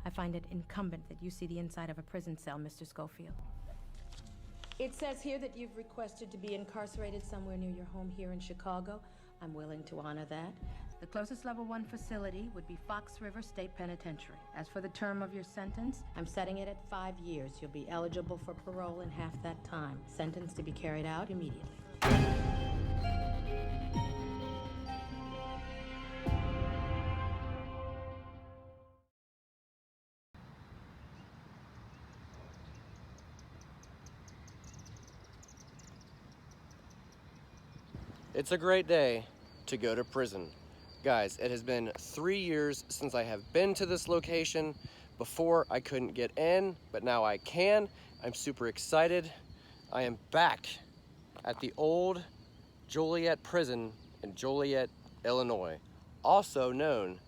I find it incumbent that you see the inside of a prison cell, Mr. Scofield. It says here that you've requested to be incarcerated somewhere near your home here in Chicago. I'm willing to honor that. The closest level 1 facility would be Fox River State Penitentiary. As for the term of your sentence, I'm setting it at 5 years. You'll be eligible for parole in half that time. Sentence to be carried out immediately. It's a great day to go to prison. Guys, it has been 3 years since I have been to this location. Before I couldn't get in, but now I can. I'm super excited. I am back at the Old Joliet Prison in Joliet, Illinois, also known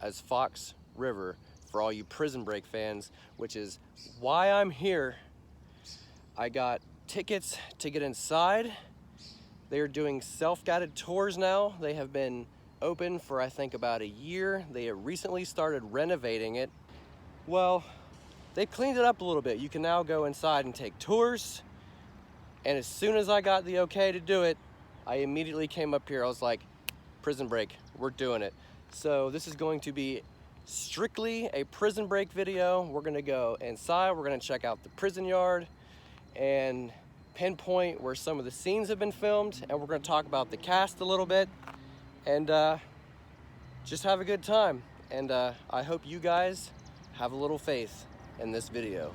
as Fox River for all you Prison Break fans, which is why I'm here. I got tickets to get inside. They are doing self-guided tours now. They have been open for I think about a year. They have recently started renovating it. Well, they cleaned it up a little bit. You can now go inside and take tours. And as soon as I got the okay to do it, I immediately came up here. I was like, Prison Break, we're doing it. So this is going to be strictly a Prison Break video. We're gonna go inside, we're gonna check out the prison yard and pinpoint where some of the scenes have been filmed, and we're going to talk about the cast a little bit and just have a good time. And I hope you guys have a little faith in this video.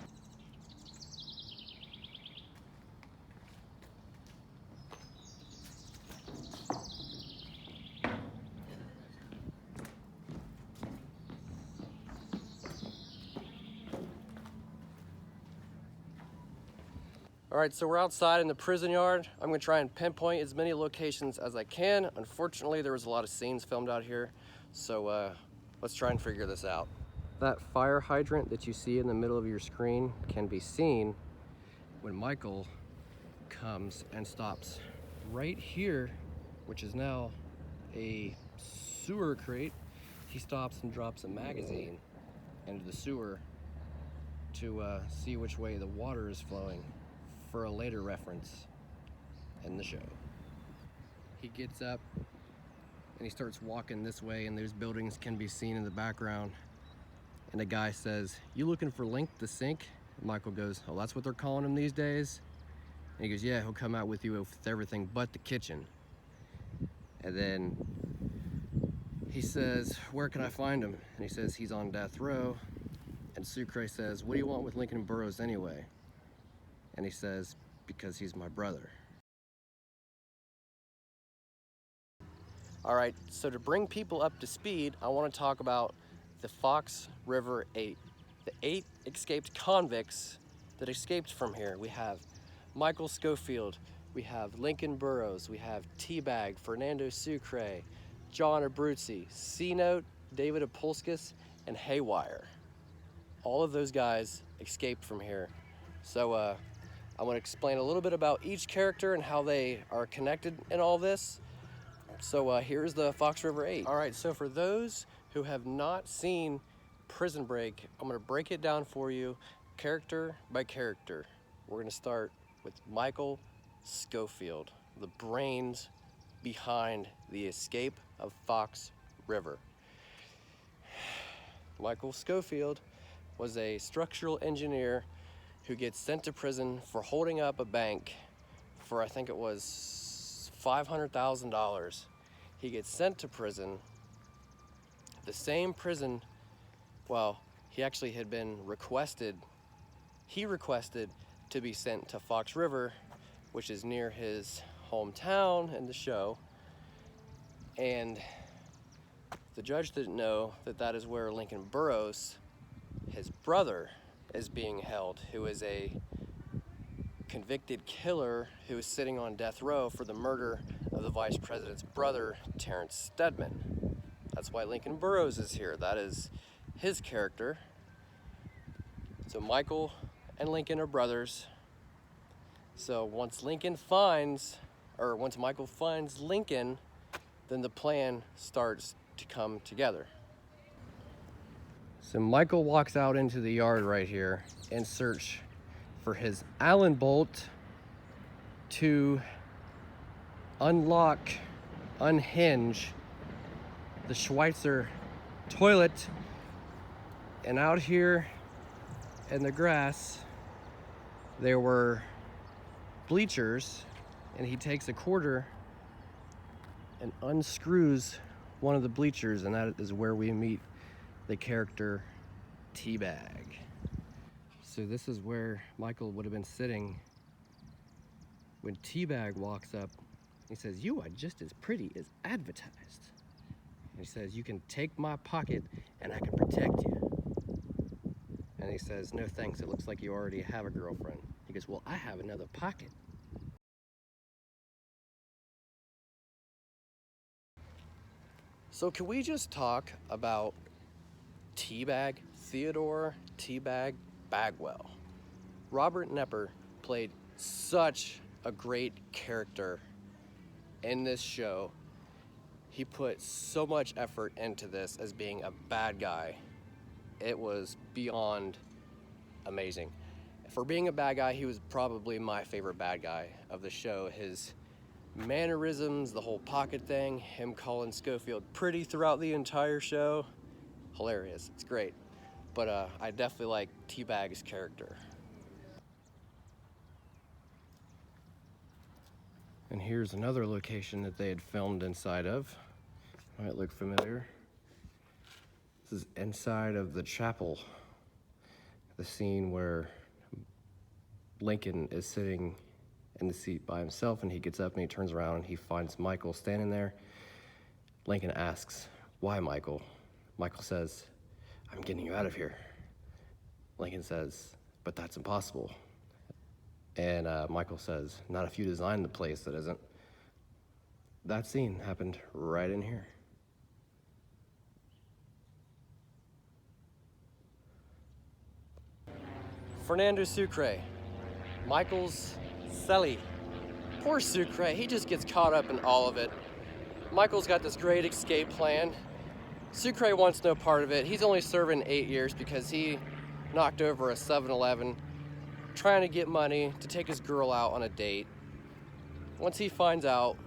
All right, so we're outside in the prison yard. I'm gonna try and pinpoint as many locations as I can. Unfortunately, there was a lot of scenes filmed out here, so let's try and figure this out. That fire hydrant that you see in the middle of your screen can be seen when Michael comes and stops right here, which is now a sewer crate. He stops and drops a magazine into the sewer to see which way the water is flowing, for a later reference in the show. He gets up and he starts walking this way, and those buildings can be seen in the background. And the guy says, "You looking for Link the Sink?" And Michael goes, "Oh, that's what they're calling him these days?" And he goes, "Yeah, he'll come out with you with everything but the kitchen." And then he says, "Where can I find him?" And he says, "He's on death row." And Sucre says, "What do you want with Lincoln Burrows anyway?" And he says, "Because he's my brother." All right, so to bring people up to speed, I want to talk about the Fox River 8. The 8 escaped convicts that escaped from here. We have Michael Scofield, we have Lincoln Burrows, we have Teabag, Fernando Sucre, John Abruzzi, C-Note, David Apolskis, and Haywire. All of those guys escaped from here. So I want to explain a little bit about each character and how they are connected in all this. So here's the Fox River 8. All right, so for those who have not seen Prison Break, I'm going to break it down for you character by character. We're going to start with Michael Scofield, the brains behind the escape of Fox River. Michael Scofield was a structural engineer who gets sent to prison for holding up a bank for, I think it was $500,000. He gets sent to prison, the same prison, well, he actually had been requested to be sent to Fox River, which is near his hometown in the show. And the judge didn't know that that is where Lincoln Burrows, his brother, is being held, who is a convicted killer who is sitting on death row for the murder of the vice president's brother, Terrence Stedman. That's why Lincoln Burrows is here. That is his character. So Michael and Lincoln are brothers. So once Michael finds Lincoln, then the plan starts to come together. So Michael walks out into the yard right here in search for his Allen bolt to unhinge the Schweitzer toilet. And out here in the grass, there were bleachers, and he takes a quarter and unscrews one of the bleachers, and that is where we meet the character Teabag. So this is where Michael would have been sitting when Teabag walks up. He says, "You are just as pretty as advertised." And he says, "You can take my pocket and I can protect you." And he says, "No thanks, it looks like you already have a girlfriend." He goes, "Well, I have another pocket." So can we just talk about Teabag, Theodore Teabag Bagwell? Robert Knepper played such a great character in this show. He put so much effort into this as being a bad guy. It was beyond amazing. For being a bad guy, he was probably my favorite bad guy of the show. His mannerisms, the whole pocket thing, him calling Scofield pretty throughout the entire show, hilarious. It's great. But I definitely like Teabag's character. And here's another location that they had filmed inside of. Might look familiar. This is inside of the chapel. The scene where Lincoln is sitting in the seat by himself, and he gets up and he turns around and he finds Michael standing there. Lincoln asks, "Why, Michael?" Michael says, "I'm getting you out of here." Lincoln says, "But that's impossible." And Michael says, "Not if you designed the place, that isn't." That scene happened right in here. Fernando Sucre, Michael's celly. Poor Sucre, he just gets caught up in all of it. Michael's got this great escape plan. Sucre wants no part of it. He's only serving 8 years because he knocked over a 7-Eleven trying to get money to take his girl out on a date. Once he finds out,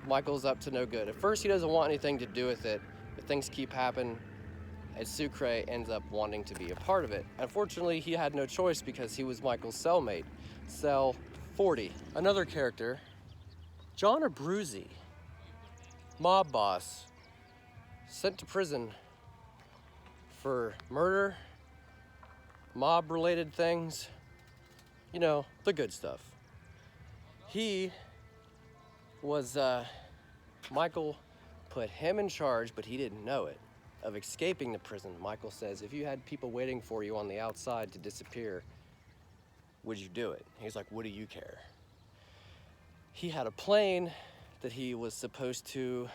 Michael's up to no good. At first he doesn't want anything to do with it, but things keep happening, and Sucre ends up wanting to be a part of it. Unfortunately, he had no choice because he was Michael's cellmate, cell 40. Another character, John Abruzzi, mob boss, sent to prison for murder, mob-related things, you know, the good stuff. He was, Michael put him in charge, but he didn't know it, of escaping the prison. Michael says, "If you had people waiting for you on the outside to disappear, would you do it?" He's like, "What do you care?" He had a plane that he was supposed to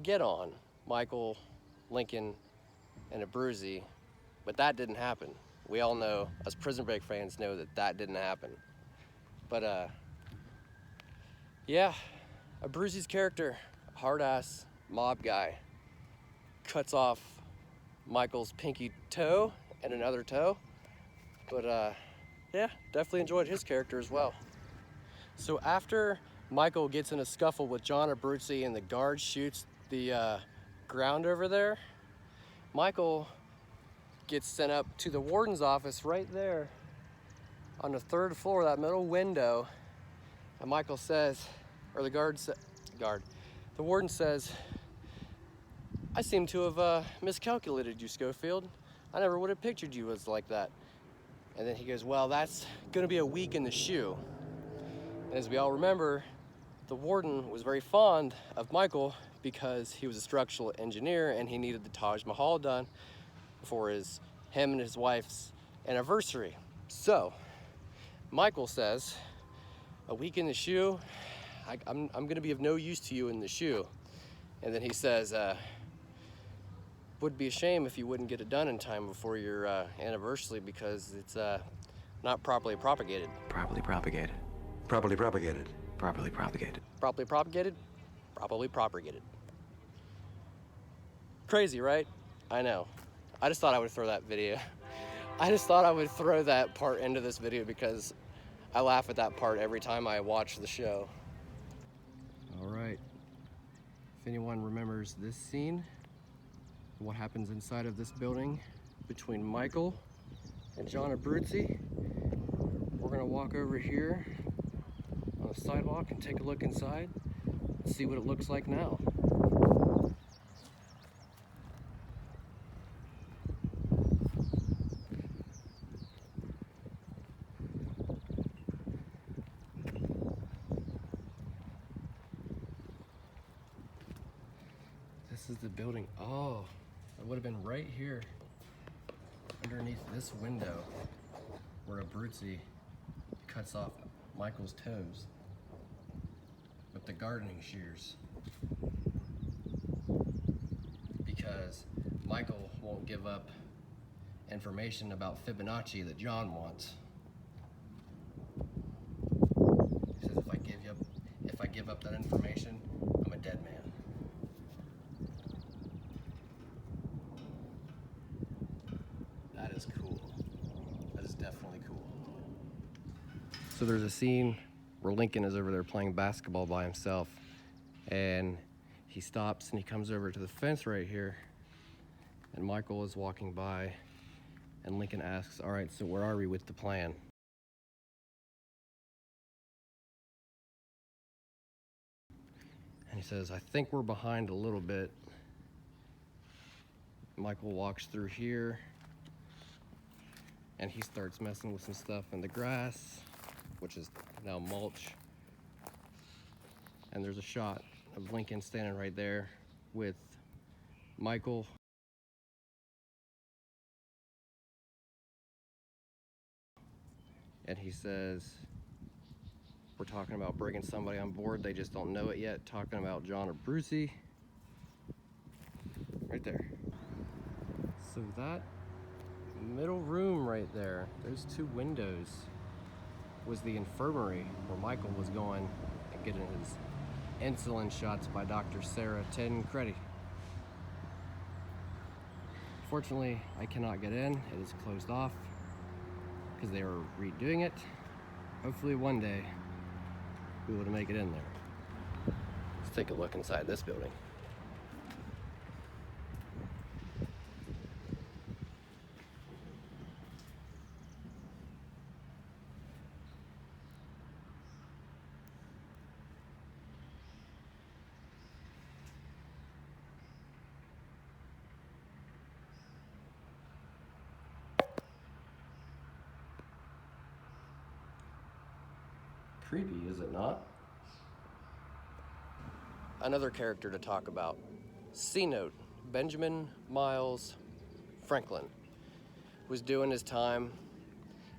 get on, Michael, Lincoln, and Abruzzi, but that didn't happen. We all know, us Prison Break fans know that that didn't happen. But yeah, Abruzzi's character, hard-ass mob guy, cuts off Michael's pinky toe and another toe. But yeah, definitely enjoyed his character as well. So after Michael gets in a scuffle with John Abruzzi and the guard shoots the ground over there, Michael gets sent up to the warden's office right there on the 3rd floor, that middle window. And Michael says, or the warden says, "I seem to have miscalculated you, Scofield. I never would have pictured you as like that." And then he goes, "Well, that's gonna be a week in the shoe." And as we all remember, the warden was very fond of Michael because he was a structural engineer and he needed the Taj Mahal done for him and his wife's anniversary. So Michael says, "A week in the shoe, I'm gonna be of no use to you in the shoe." And then he says, "Would be a shame if you wouldn't get it done in time before your anniversary because it's not properly propagated." Properly propagated. Properly propagated. Properly propagated. Properly propagated? Properly propagated. Crazy, right? I know. I just thought I would throw that video. I just thought I would throw that part into this video because I laugh at that part every time I watch the show. All right. If anyone remembers this scene, what happens inside of this building between Michael and John Abruzzi, we're gonna walk over here on the sidewalk and take a look inside and see what it looks like now. This is the building. Oh, it would have been right here underneath this window where Abruzzi cuts off Michael's toes with the gardening shears, because Michael won't give up information about Fibonacci that John wants. He says, if I give up that information, I'm a dead man. That is cool. That is definitely cool. So there's a scene where Lincoln is over there playing basketball by himself, and he stops and he comes over to the fence right here, and Michael is walking by, and Lincoln asks, all right, so where are we with the plan? And he says, I think we're behind a little bit. Michael walks through here, and he starts messing with some stuff in the grass, which is now mulch. And there's a shot of Lincoln standing right there with Michael. And he says, we're talking about bringing somebody on board, they just don't know it yet. Talking about John Abruzzi. Right there. So that middle room right there, those two windows, was the infirmary where Michael was going and getting his insulin shots by Dr. Sarah Tancredi. Fortunately, I cannot get in. It is closed off because they are redoing it. Hopefully one day we'll be able to make it in there. Let's take a look inside this building. Creepy, is it not? Another character to talk about. C-Note, Benjamin Miles Franklin, was doing his time.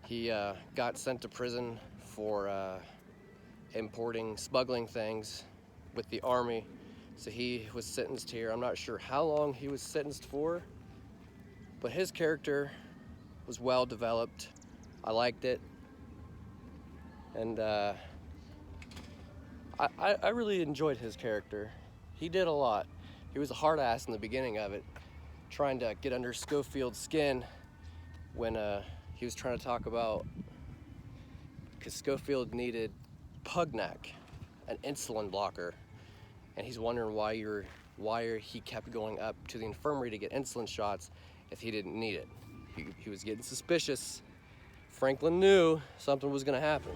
He got sent to prison for smuggling things with the army. So he was sentenced here. I'm not sure how long he was sentenced for, but his character was well developed. I liked it. And I really enjoyed his character. He did a lot. He was a hard ass in the beginning of it, trying to get under Scofield's skin when he was trying to talk about, because Scofield needed Pugnac, an insulin blocker, and he's wondering why he kept going up to the infirmary to get insulin shots if he didn't need it. He was getting suspicious. Franklin knew something was gonna happen.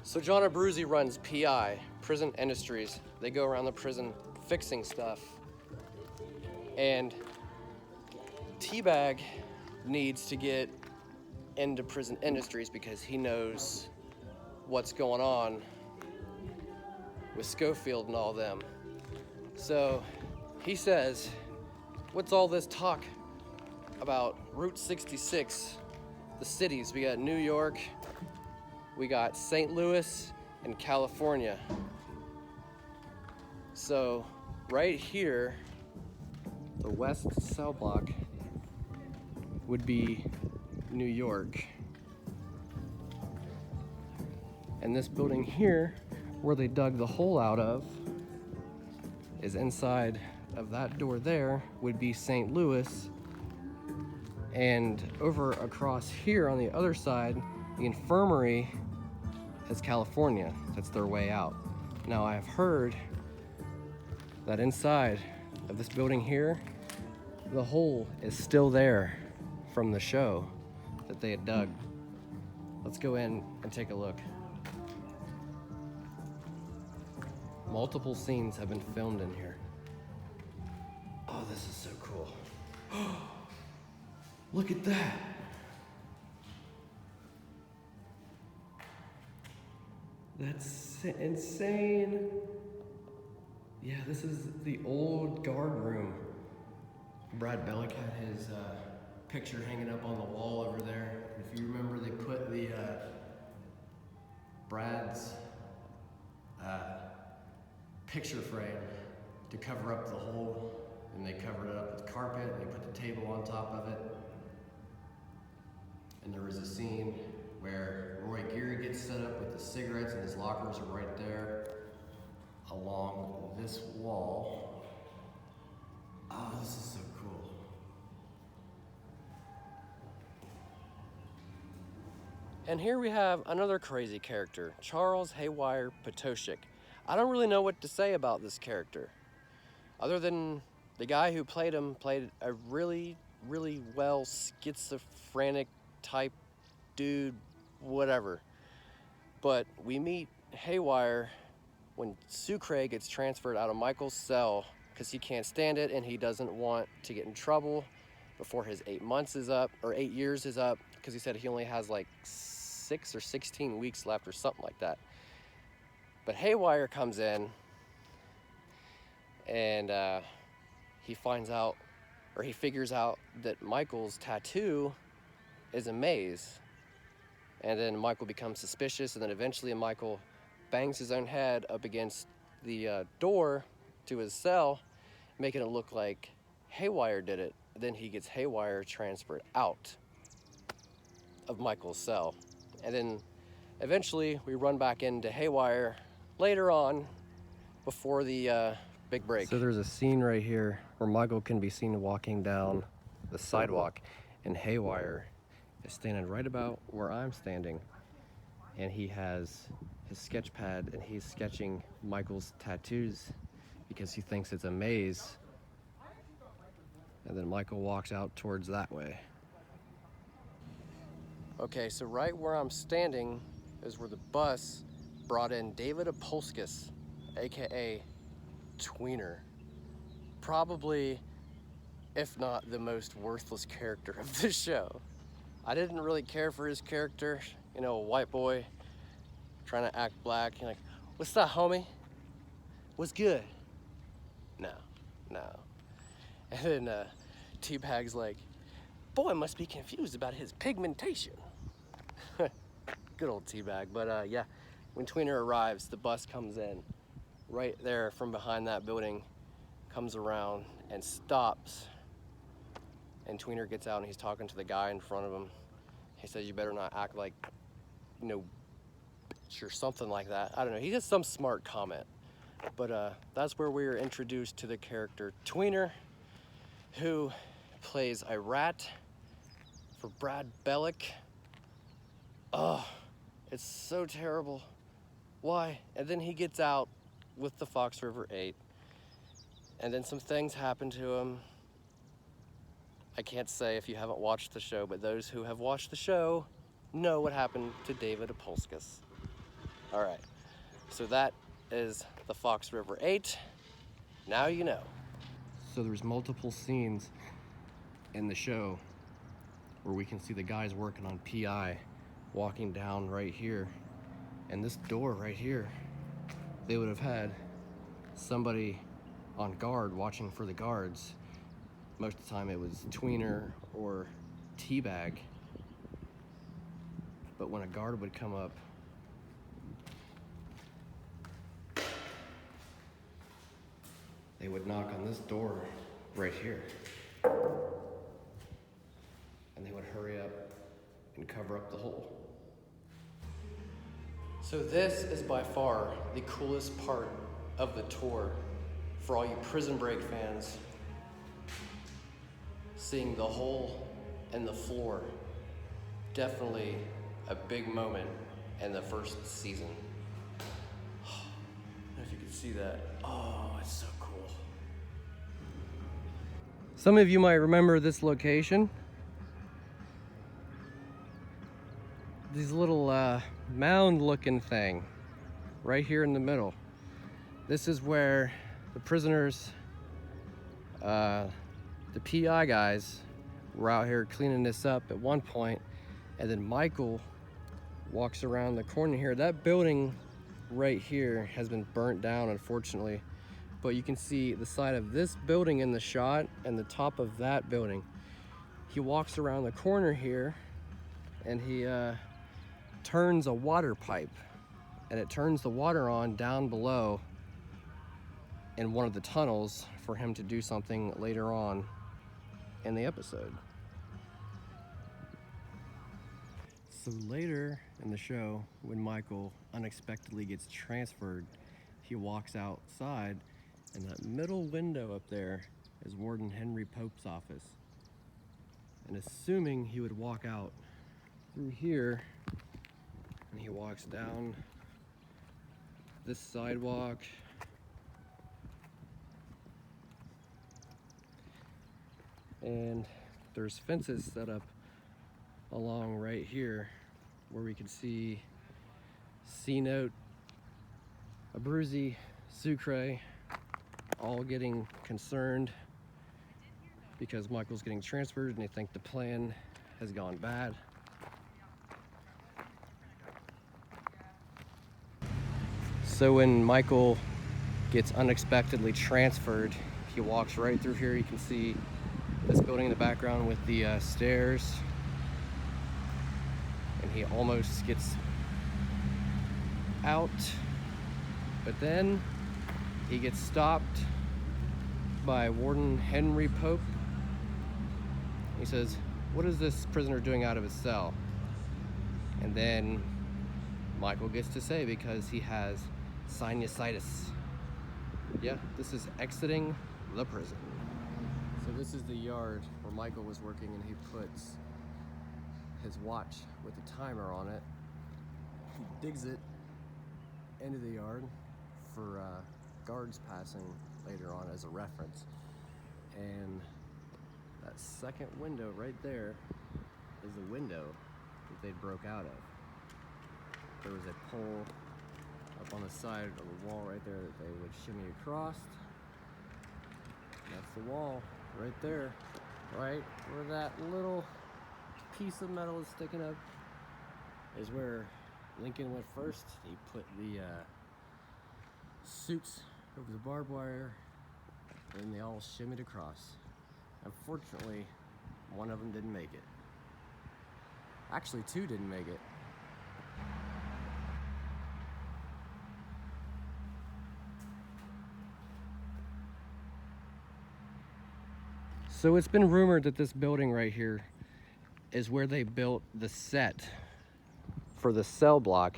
So John Abruzzi runs PI, Prison Industries. They go around the prison fixing stuff. And Teabag needs to get into Prison Industries because he knows what's going on with Scofield and all them. So he says, what's all this talk about Route 66, the cities? We got New York, we got St. Louis, and California. So right here, the west cell block would be New York. And this building here, where they dug the hole out of, is inside of that door there would be St. Louis, and over across here on the other side, the infirmary is California. That's their way out. Now I've heard that inside of this building here, the hole is still there from the show that they had dug. Let's go in and take a look. Multiple scenes have been filmed in here. Oh, this is so cool. Look at that. That's insane. Yeah, this is the old guard room. Brad Bellick had his picture hanging up on the wall over there. If you remember, they put the Brad's picture frame to cover up the hole, and they covered it up with carpet, and they put the table on top of it. And there was a scene where Roy Geary gets set up with the cigarettes, and his lockers are right there along this wall. Oh, this is so cool. And here we have another crazy character, Charles Haywire Patoshik. I don't really know what to say about this character, other than the guy who played him played a really, really well schizophrenic type dude, whatever. But we meet Haywire when Sucre gets transferred out of Michael's cell because he can't stand it and he doesn't want to get in trouble before his 8 months is up, or 8 years is up, because he said he only has like 6 or 16 weeks left or something like that. But Haywire comes in and he finds out, or he figures out that Michael's tattoo is a maze. And then Michael becomes suspicious, and then eventually Michael bangs his own head up against the door to his cell, making it look like Haywire did it. Then he gets Haywire transferred out of Michael's cell. And then eventually we run back into Haywire later on before the big break. So there's a scene right here where Michael can be seen walking down the sidewalk, and Haywire is standing right about where I'm standing, and he has his sketch pad and he's sketching Michael's tattoos because he thinks it's a maze. And then Michael walks out towards that way. Okay, so right where I'm standing is where the bus brought in David Apolskis, aka Tweener. Probably, if not the most worthless character of the show. I didn't really care for his character, you know, a white boy trying to act black. You're like, what's up, homie? What's good? No. And then T-Bag's like, boy must be confused about his pigmentation. Good old T-Bag. But yeah, when Tweener arrives, the bus comes in right there from behind that building, comes around and stops. And Tweener gets out and he's talking to the guy in front of him. He says, you better not act like, you know, bitch or something like that. I don't know. He has some smart comment. But that's where we are introduced to the character Tweener, who plays a rat for Brad Bellick. Oh, it's so terrible. Why? And then he gets out with the Fox River 8. And then some things happen to him. I can't say if you haven't watched the show, but those who have watched the show know what happened to David Apolskis. All right, so that is the Fox River 8. Now you know. So there's multiple scenes in the show where we can see the guys working on PI walking down right here. And this door right here, they would have had somebody on guard watching for the guards. Most of the time it was Tweener or T-Bag. But when a guard would come up, they would knock on this door right here. And they would hurry up and cover up the hole. So this is by far the coolest part of the tour For all you Prison Break fans, seeing the hole in the floor, definitely a big moment in the first season. I don't know if you can see that. Oh, it's so cool. Some of you might remember this location. These little mound looking thing right here in the middle. This is where the prisoners, the PI guys were out here cleaning this up at one point, and then Michael walks around the corner here. That building right here has been burnt down, unfortunately, but you can see the side of this building in the shot and the top of that building. He walks around the corner here and he turns a water pipe, and it turns the water on down below in one of the tunnels for him to do something later on in the episode. So later in the show, when Michael unexpectedly gets transferred, he walks outside, and that middle window up there is Warden Henry Pope's office. And assuming he would walk out through here, and he walks down this sidewalk, and there's fences set up along right here where we can see C-Note, Abruzzi, Sucre, all getting concerned because Michael's getting transferred and they think the plan has gone bad. So when Michael gets unexpectedly transferred, he walks right through here. You can see this building in the background with the stairs, and he almost gets out, but then he gets stopped by Warden Henry Pope. He says, "What is this prisoner doing out of his cell?" And then Michael gets to say, because he has sinusitis. Yeah, this is exiting the prison. So this is the yard where Michael was working, and he puts his watch with a timer on it. He digs it into the yard for guards passing later on as a reference. And that second window right there is the window that they broke out of. There was a pole up on the side of the wall right there that they would shimmy across. That's the wall right there, right where that little piece of metal is sticking up is where Lincoln went first. He put the suits over the barbed wire, and they all shimmied across. Unfortunately, one of them didn't make it. Actually, two didn't make it. So it's been rumored that this building right here is where they built the set for the cell block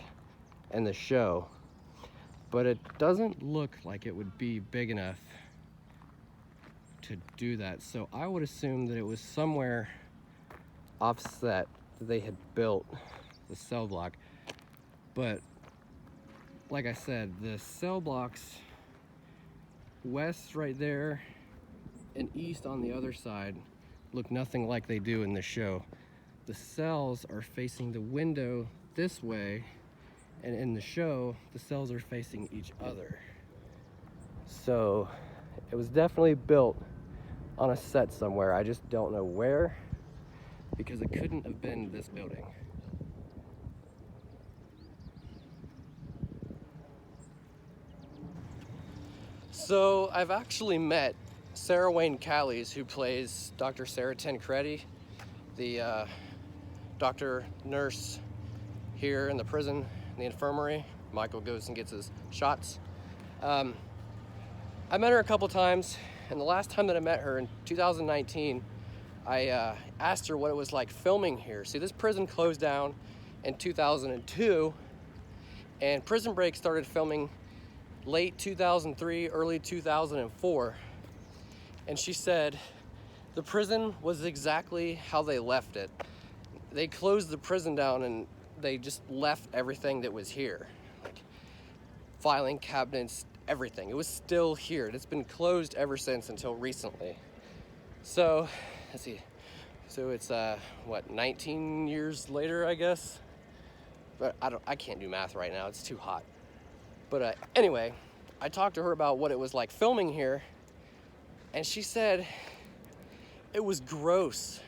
and the show, but it doesn't look like it would be big enough to do that. So I would assume that it was somewhere offset that they had built the cell block. But like I said, the cell blocks west right there and east on the other side look nothing like they do in the show. The cells are facing the window this way, and in the show, the cells are facing each other. So it was definitely built on a set somewhere. I just don't know where, because it couldn't have been this building. So I've actually met Sarah Wayne Calis, who plays Dr. Sarah Tancredi, the doctor nurse here in the prison, in the infirmary. Michael goes and gets his shots. I met her a couple times, and the last time that I met her in 2019, I asked her what it was like filming here. See, this prison closed down in 2002, and Prison Break started filming late 2003, early 2004. And she said the prison was exactly how they left it. They closed the prison down and they just left everything that was here. Like filing cabinets, everything. It was still here. It's been closed ever since until recently. So, let's see. So it's, what, 19 years later, I guess? But I can't do math right now. It's too hot. But anyway, I talked to her about what it was like filming here, and she said it was gross.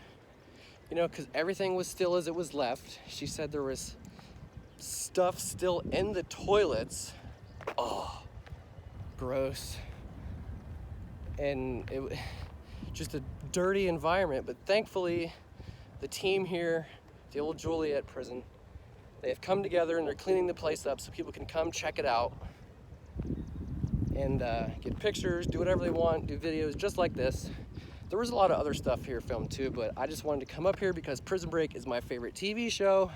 You know, because everything was still as it was left. She said there was stuff still in the toilets. Oh, gross. And it just a dirty environment. But thankfully, the team here, the Old Joliet Prison, they have come together and they're cleaning the place up so people can come check it out and get pictures, do whatever they want, do videos just like this. There was a lot of other stuff here filmed too, but I just wanted to come up here because Prison Break is my favorite TV show.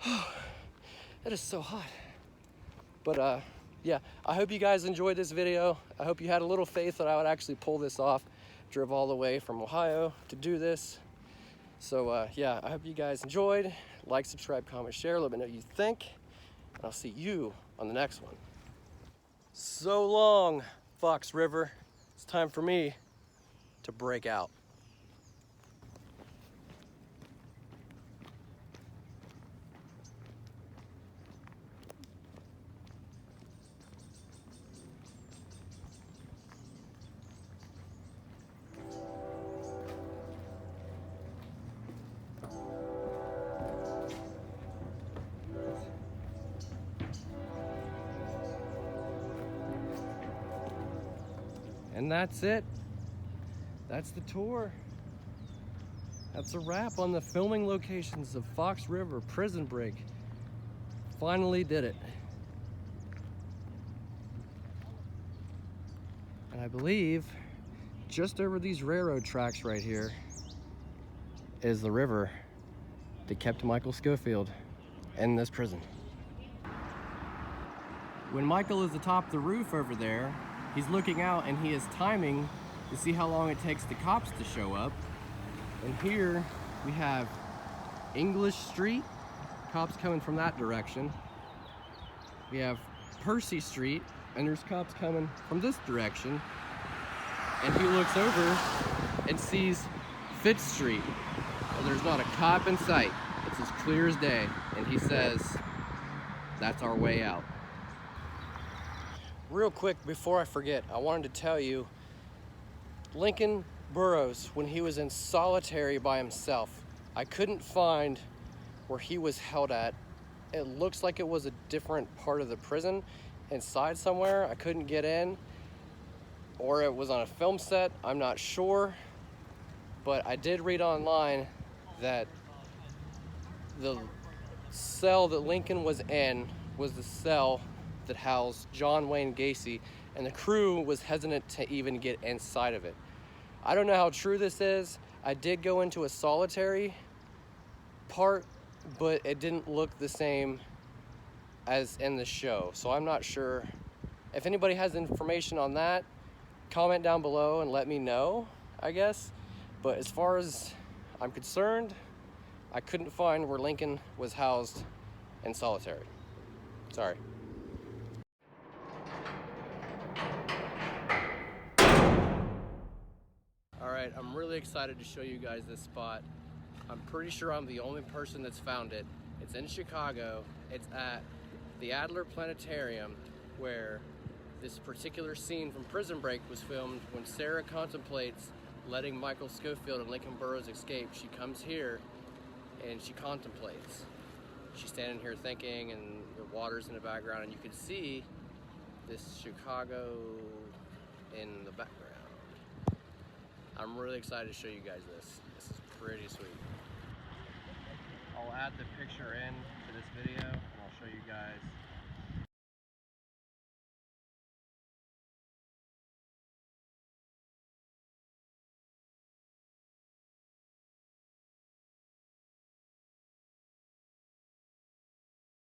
It is so hot. But yeah, I hope you guys enjoyed this video. I hope you had a little faith that I would actually pull this off. Drove all the way from Ohio to do this. So yeah, I hope you guys enjoyed. Like, subscribe, comment, share, let me know what you think. And I'll see you on the next one. So long, Fox River. It's time for me to break out. And that's it. That's the tour. That's a wrap on the filming locations of Fox River Prison Break. Finally did it. And I believe just over these railroad tracks right here is the river that kept Michael Scofield in this prison. When Michael is atop the roof over there, he's looking out and he is timing to see how long it takes the cops to show up. And here we have English Street, cops coming from that direction. We have Percy Street, and there's cops coming from this direction. And he looks over and sees Fifth Street, and there's not a cop in sight. It's as clear as day. And he says, that's our way out. Real quick, before I forget, I wanted to tell you, Lincoln Burrows, when he was in solitary by himself, I couldn't find where he was held at. It looks like it was a different part of the prison, inside somewhere. I couldn't get in, or it was on a film set, I'm not sure. But I did read online that the cell that Lincoln was in was the cell that housed John Wayne Gacy, and the crew was hesitant to even get inside of it. I don't know how true this is. I did go into a solitary part, but it didn't look the same as in the show. So I'm not sure. If anybody has information on that, comment down below and let me know, I guess. But as far as I'm concerned, I couldn't find where Lincoln was housed in solitary. Sorry. Alright, I'm really excited to show you guys this spot. I'm pretty sure I'm the only person that's found it. It's in Chicago. It's at the Adler Planetarium, where this particular scene from Prison Break was filmed when Sarah contemplates letting Michael Scofield and Lincoln Burrows escape. She comes here and she contemplates. She's standing here thinking, and the water's in the background, and you can see this Chicago in the background. I'm really excited to show you guys this. This is pretty sweet. I'll add the picture in to this video, and I'll show you guys